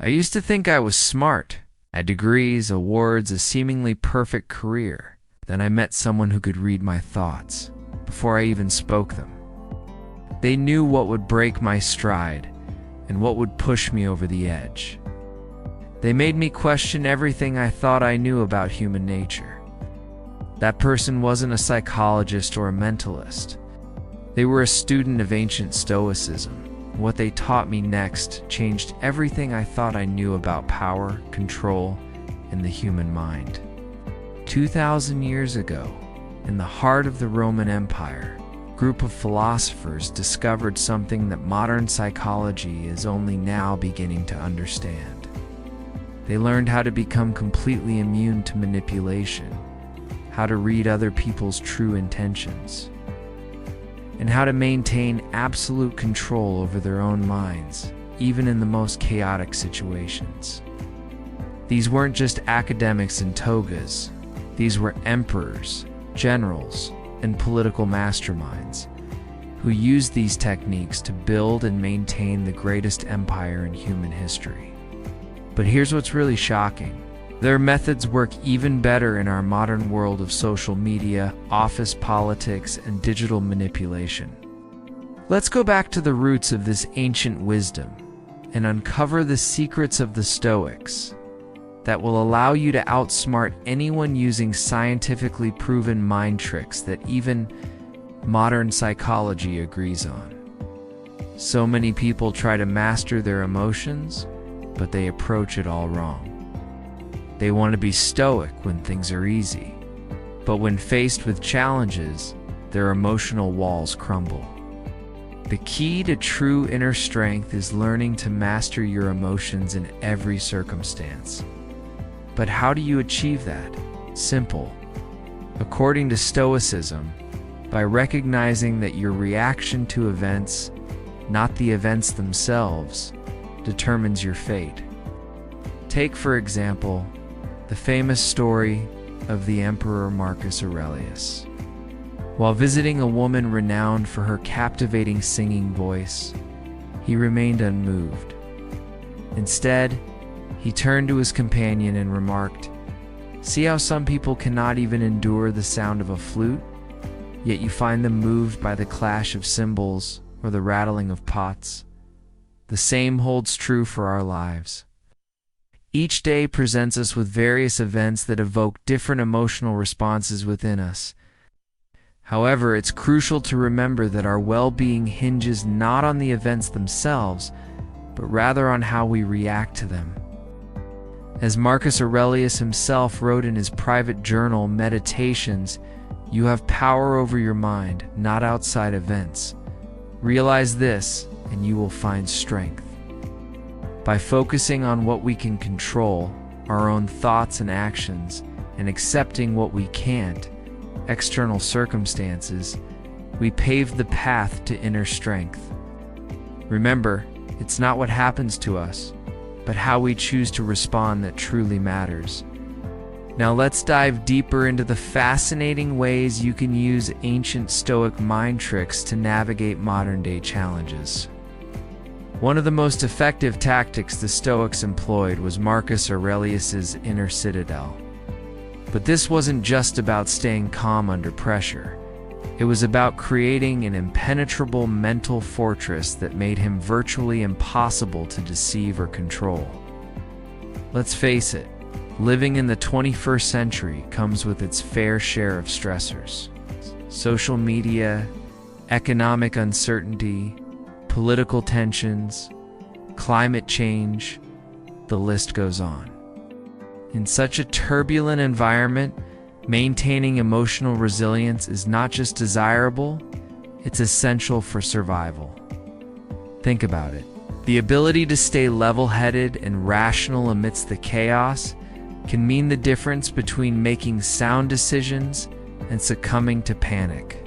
I used to think I was smart. I had degrees, awards, a seemingly perfect career. Then I met someone who could read my thoughts before I even spoke them. They knew what would break my stride and what would push me over the edge. They made me question everything I thought I knew about human nature. That person wasn't a psychologist or a mentalist. They were a student of ancient Stoicism. What they taught me next changed everything I thought I knew about power, control, and the human mind. 2,000 years ago, in the heart of the Roman Empire, a group of philosophers discovered something that modern psychology is only now beginning to understand. They learned how to become completely immune to manipulation, how to read other people's true intentions, and how to maintain absolute control over their own minds, even in the most chaotic situations. These weren't just academics in togas. These were emperors, generals, and political masterminds who used these techniques to build and maintain the greatest empire in human history. But here's what's really shocking. Their methods work even better in our modern world of social media, office politics, and digital manipulation. Let's go back to the roots of this ancient wisdom and uncover the secrets of the Stoics that will allow you to outsmart anyone using scientifically proven mind tricks that even modern psychology agrees on. So many people try to master their emotions, but they approach it all wrong. They want to be stoic when things are easy, but when faced with challenges, their emotional walls crumble. The key to true inner strength is learning to master your emotions in every circumstance. But how do you achieve that? Simple. According to Stoicism, by recognizing that your reaction to events, not the events themselves, determines your fate. Take, for example, the famous story of the Emperor Marcus Aurelius. While visiting a woman renowned for her captivating singing voice, he remained unmoved. Instead, he turned to his companion and remarked, "See how some people cannot even endure the sound of a flute, yet you find them moved by the clash of cymbals or the rattling of pots? The same holds true for our lives. Each day presents us with various events that evoke different emotional responses within us. However, it's crucial to remember that our well-being hinges not on the events themselves, but rather on how we react to them." As Marcus Aurelius himself wrote in his private journal, Meditations, "You have power over your mind, not outside events. Realize this, and you will find strength." By focusing on what we can control, our own thoughts and actions, and accepting what we can't, external circumstances, we pave the path to inner strength. Remember, it's not what happens to us, but how we choose to respond that truly matters. Now let's dive deeper into the fascinating ways you can use ancient Stoic mind tricks to navigate modern-day challenges. One of the most effective tactics the Stoics employed was Marcus Aurelius's inner citadel. But this wasn't just about staying calm under pressure. It was about creating an impenetrable mental fortress that made him virtually impossible to deceive or control. Let's face it, living in the 21st century comes with its fair share of stressors. Social media, economic uncertainty, political tensions, climate change, the list goes on. In such a turbulent environment, maintaining emotional resilience is not just desirable, it's essential for survival. Think about it. The ability to stay level-headed and rational amidst the chaos can mean the difference between making sound decisions and succumbing to panic.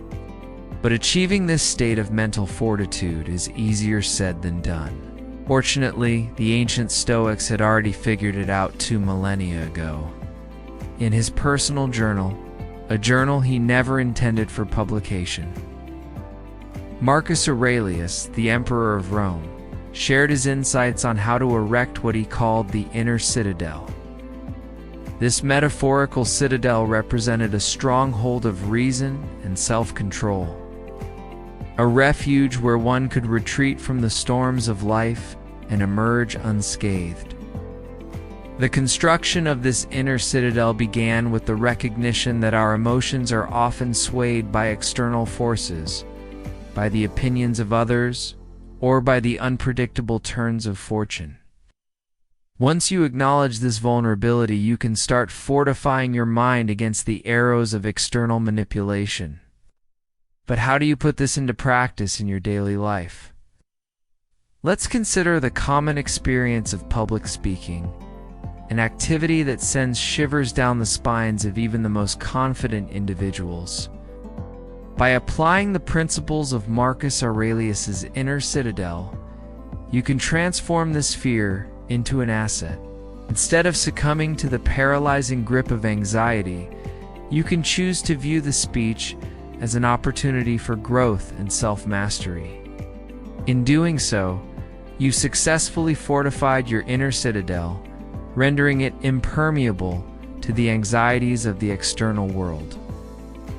But achieving this state of mental fortitude is easier said than done. Fortunately, the ancient Stoics had already figured it out 2 millennia ago. In his personal journal, a journal he never intended for publication, Marcus Aurelius, the Emperor of Rome, shared his insights on how to erect what he called the inner citadel. This metaphorical citadel represented a stronghold of reason and self-control, a refuge where one could retreat from the storms of life and emerge unscathed. The construction of this inner citadel began with the recognition that our emotions are often swayed by external forces, by the opinions of others, or by the unpredictable turns of fortune. Once you acknowledge this vulnerability, you can start fortifying your mind against the arrows of external manipulation. But how do you put this into practice in your daily life? Let's consider the common experience of public speaking, an activity that sends shivers down the spines of even the most confident individuals. By applying the principles of Marcus Aurelius's inner citadel, you can transform this fear into an asset. Instead of succumbing to the paralyzing grip of anxiety, you can choose to view the speech as an opportunity for growth and self-mastery. In doing so, you successfully fortified your inner citadel, rendering it impermeable to the anxieties of the external world.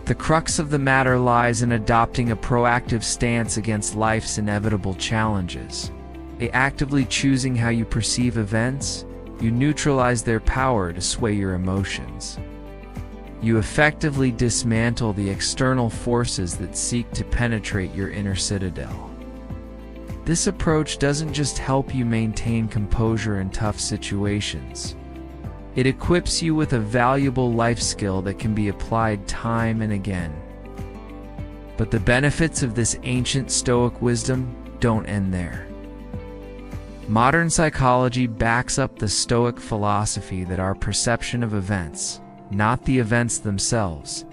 The crux of the matter lies in adopting a proactive stance against life's inevitable challenges. By actively choosing how you perceive events, you neutralize their power to sway your emotions. You effectively dismantle the external forces that seek to penetrate your inner citadel. This approach doesn't just help you maintain composure in tough situations. It equips you with a valuable life skill that can be applied time and again. But the benefits of this ancient Stoic wisdom don't end there. Modern psychology backs up the Stoic philosophy that our perception of events, not the events themselves,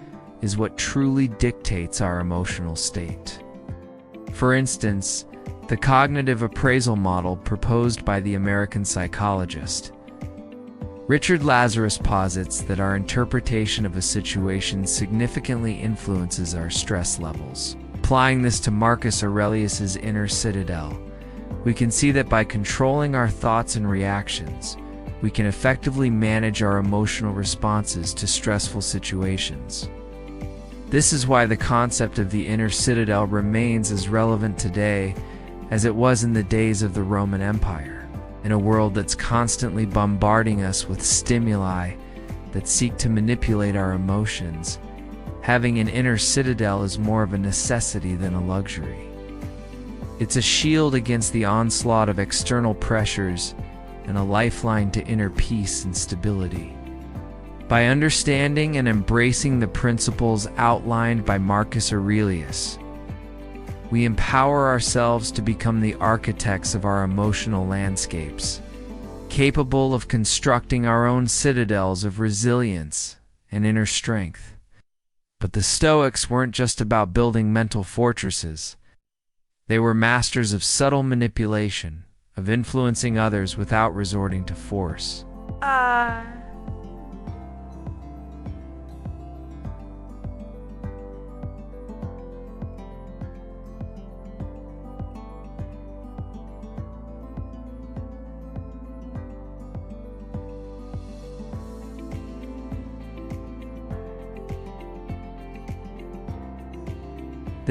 is what truly dictates our emotional state. For instance, the cognitive appraisal model proposed by the American psychologist Richard Lazarus posits that our interpretation of a situation significantly influences our stress levels. Applying this to Marcus Aurelius's inner citadel, we can see that by controlling our thoughts and reactions, we can effectively manage our emotional responses to stressful situations. This is why the concept of the inner citadel remains as relevant today as it was in the days of the Roman Empire. In a world that's constantly bombarding us with stimuli that seek to manipulate our emotions, having an inner citadel is more of a necessity than a luxury. It's a shield against the onslaught of external pressures and a lifeline to inner peace and stability. By understanding and embracing the principles outlined by Marcus Aurelius, we empower ourselves to become the architects of our emotional landscapes, capable of constructing our own citadels of resilience and inner strength. But the Stoics weren't just about building mental fortresses. They were masters of subtle manipulation, of influencing others without resorting to force.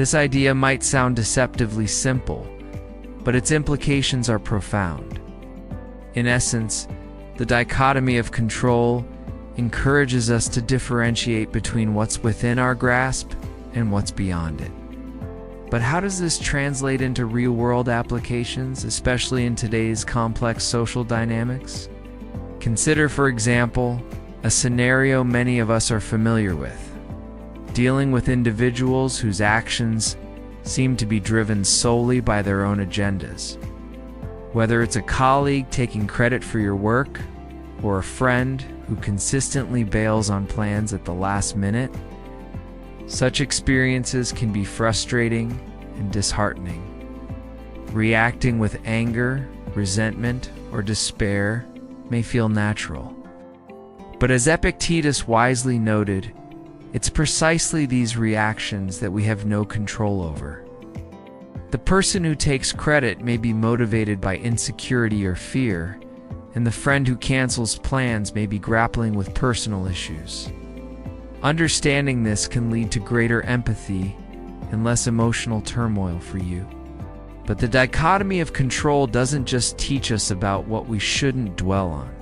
This idea might sound deceptively simple, but its implications are profound. In essence, the dichotomy of control encourages us to differentiate between what's within our grasp and what's beyond it. But how does this translate into real-world applications, especially in today's complex social dynamics? Consider, for example, a scenario many of us are familiar with. Dealing with individuals whose actions seem to be driven solely by their own agendas. Whether it's a colleague taking credit for your work, or a friend who consistently bails on plans at the last minute, such experiences can be frustrating and disheartening. Reacting with anger, resentment, or despair may feel natural. But as Epictetus wisely noted, it's precisely these reactions that we have no control over. The person who takes credit may be motivated by insecurity or fear, and the friend who cancels plans may be grappling with personal issues. Understanding this can lead to greater empathy and less emotional turmoil for you. But the dichotomy of control doesn't just teach us about what we shouldn't dwell on.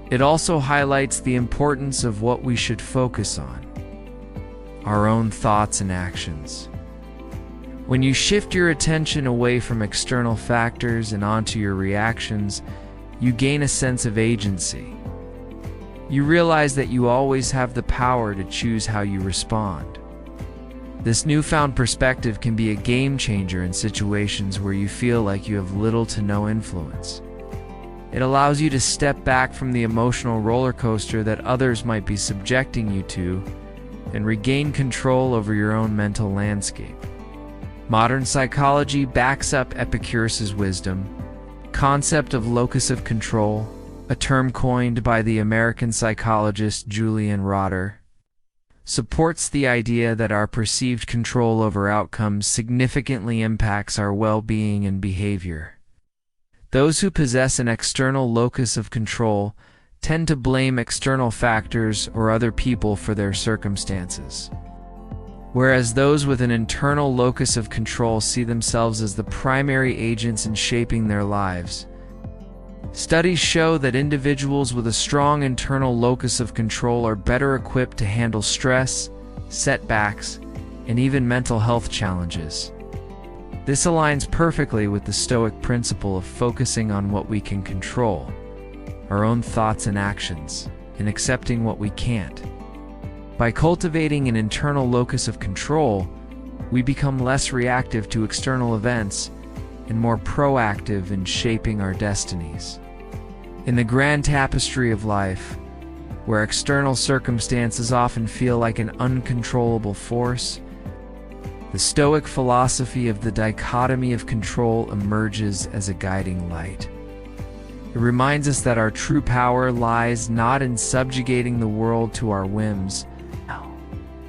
It also highlights the importance of what we should focus on: our own thoughts and actions. When you shift your attention away from external factors and onto your reactions, you gain a sense of agency. You realize that you always have the power to choose how you respond. This newfound perspective can be a game changer in situations where you feel like you have little to no influence. It allows you to step back from the emotional roller coaster that others might be subjecting you to and regain control over your own mental landscape. Modern psychology backs up Epicurus's wisdom. Concept of locus of control, a term coined by the American psychologist Julian Rotter, supports the idea that our perceived control over outcomes significantly impacts our well-being and behavior. Those who possess an external locus of control tend to blame external factors or other people for their circumstances, whereas those with an internal locus of control see themselves as the primary agents in shaping their lives. Studies show that individuals with a strong internal locus of control are better equipped to handle stress, setbacks, and even mental health challenges. This aligns perfectly with the Stoic principle of focusing on what we can control, our own thoughts and actions, and accepting what we can't. By cultivating an internal locus of control, we become less reactive to external events and more proactive in shaping our destinies. In the grand tapestry of life, where external circumstances often feel like an uncontrollable force, the Stoic philosophy of the dichotomy of control emerges as a guiding light. It reminds us that our true power lies not in subjugating the world to our whims,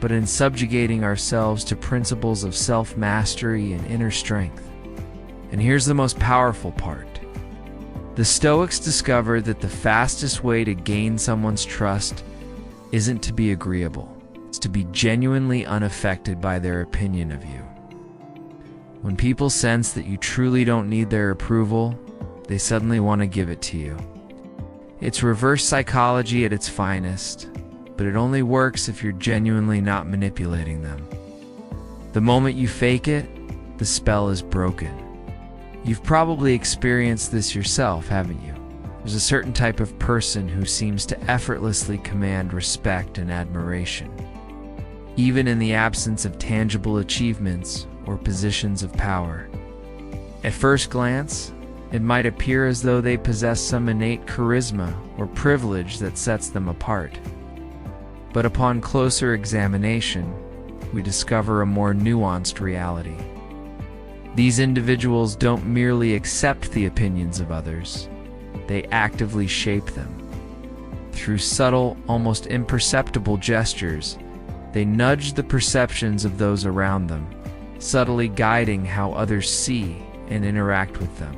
but in subjugating ourselves to principles of self-mastery and inner strength. And here's the most powerful part. The Stoics discovered that the fastest way to gain someone's trust isn't to be agreeable. It's to be genuinely unaffected by their opinion of you. When people sense that you truly don't need their approval, they suddenly want to give it to you. It's reverse psychology at its finest, but it only works if you're genuinely not manipulating them. The moment you fake it, the spell is broken. You've probably experienced this yourself, haven't you? There's a certain type of person who seems to effortlessly command respect and admiration, even in the absence of tangible achievements or positions of power. At first glance, it might appear as though they possess some innate charisma or privilege that sets them apart. But upon closer examination, we discover a more nuanced reality. These individuals don't merely accept the opinions of others, they actively shape them. Through subtle, almost imperceptible gestures, they nudge the perceptions of those around them, subtly guiding how others see and interact with them.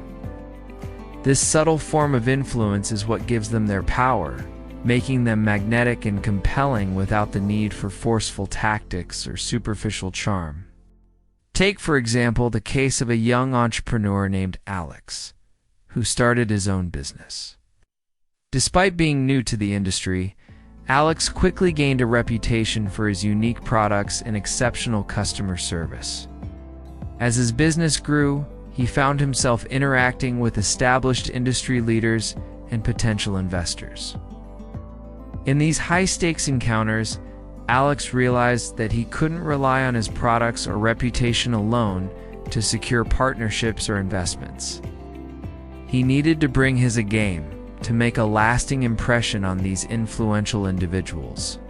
This subtle form of influence is what gives them their power, making them magnetic and compelling without the need for forceful tactics or superficial charm. Take, for example, the case of a young entrepreneur named Alex, who started his own business. Despite being new to the industry, Alex quickly gained a reputation for his unique products and exceptional customer service. As his business grew, he found himself interacting with established industry leaders and potential investors. In these high-stakes encounters, Alex realized that he couldn't rely on his products or reputation alone to secure partnerships or investments. He needed to bring his A game to make a lasting impression on these influential individuals.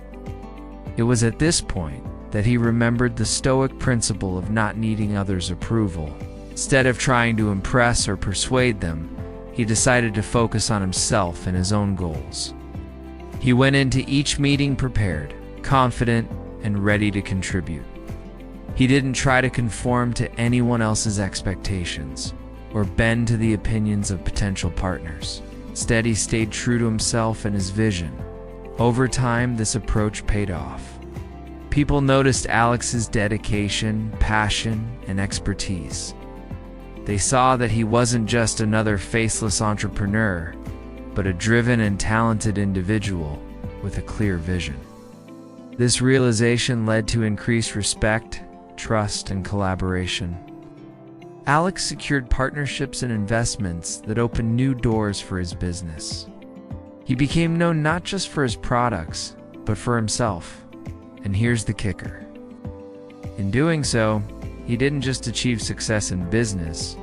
It was at this point that he remembered the Stoic principle of not needing others' approval. Instead of trying to impress or persuade them, he decided to focus on himself and his own goals. He went into each meeting prepared, confident, and ready to contribute. He didn't try to conform to anyone else's expectations or bend to the opinions of potential partners. Instead, he stayed true to himself and his vision. Over time, this approach paid off. People noticed Alex's dedication, passion, and expertise. They saw that he wasn't just another faceless entrepreneur, but a driven and talented individual with a clear vision. This realization led to increased respect, trust, and collaboration. Alex secured partnerships and investments that opened new doors for his business. He became known not just for his products, but for himself. And here's the kicker. In doing so, he didn't just achieve success in business,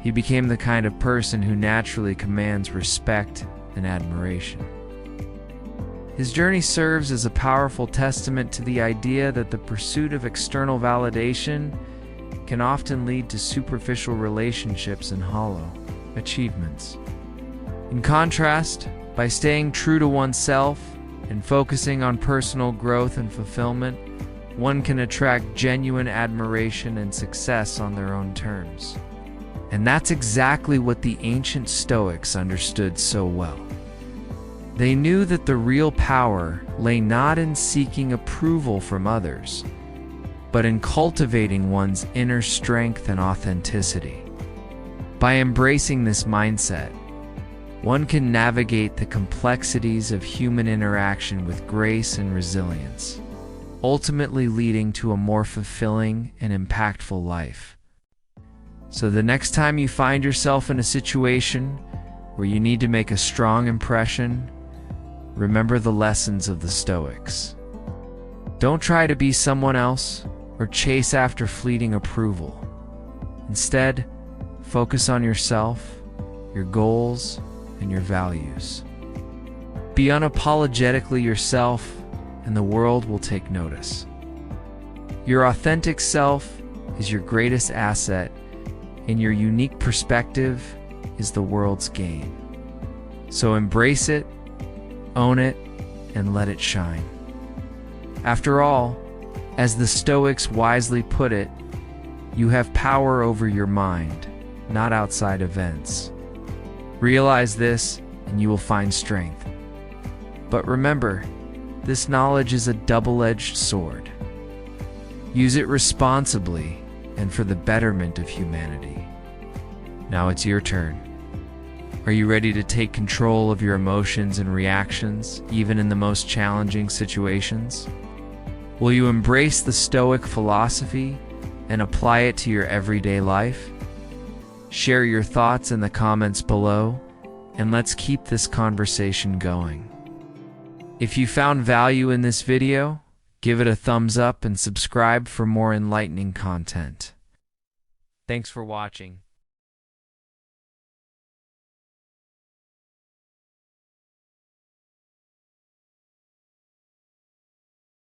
he became the kind of person who naturally commands respect and admiration. His journey serves as a powerful testament to the idea that the pursuit of external validation can often lead to superficial relationships and hollow achievements. In contrast, by staying true to oneself and focusing on personal growth and fulfillment, one can attract genuine admiration and success on their own terms. And that's exactly what the ancient Stoics understood so well. They knew that the real power lay not in seeking approval from others, but in cultivating one's inner strength and authenticity. By embracing this mindset, one can navigate the complexities of human interaction with grace and resilience, ultimately leading to a more fulfilling and impactful life. So the next time you find yourself in a situation where you need to make a strong impression, remember the lessons of the Stoics. Don't try to be someone else or chase after fleeting approval. Instead, focus on yourself, your goals, and your values. Be unapologetically yourself, and the world will take notice. Your authentic self is your greatest asset, and your unique perspective is the world's gain. So embrace it, own it, and let it shine. After all, as the Stoics wisely put it, you have power over your mind, not outside events. Realize this, and you will find strength. But remember, this knowledge is a double-edged sword. Use it responsibly and for the betterment of humanity. Now it's your turn. Are you ready to take control of your emotions and reactions, even in the most challenging situations? Will you embrace the Stoic philosophy and apply it to your everyday life? Share your thoughts in the comments below, and let's keep this conversation going. If you found value in this video, give it a thumbs up and subscribe for more enlightening content. Thanks for watching.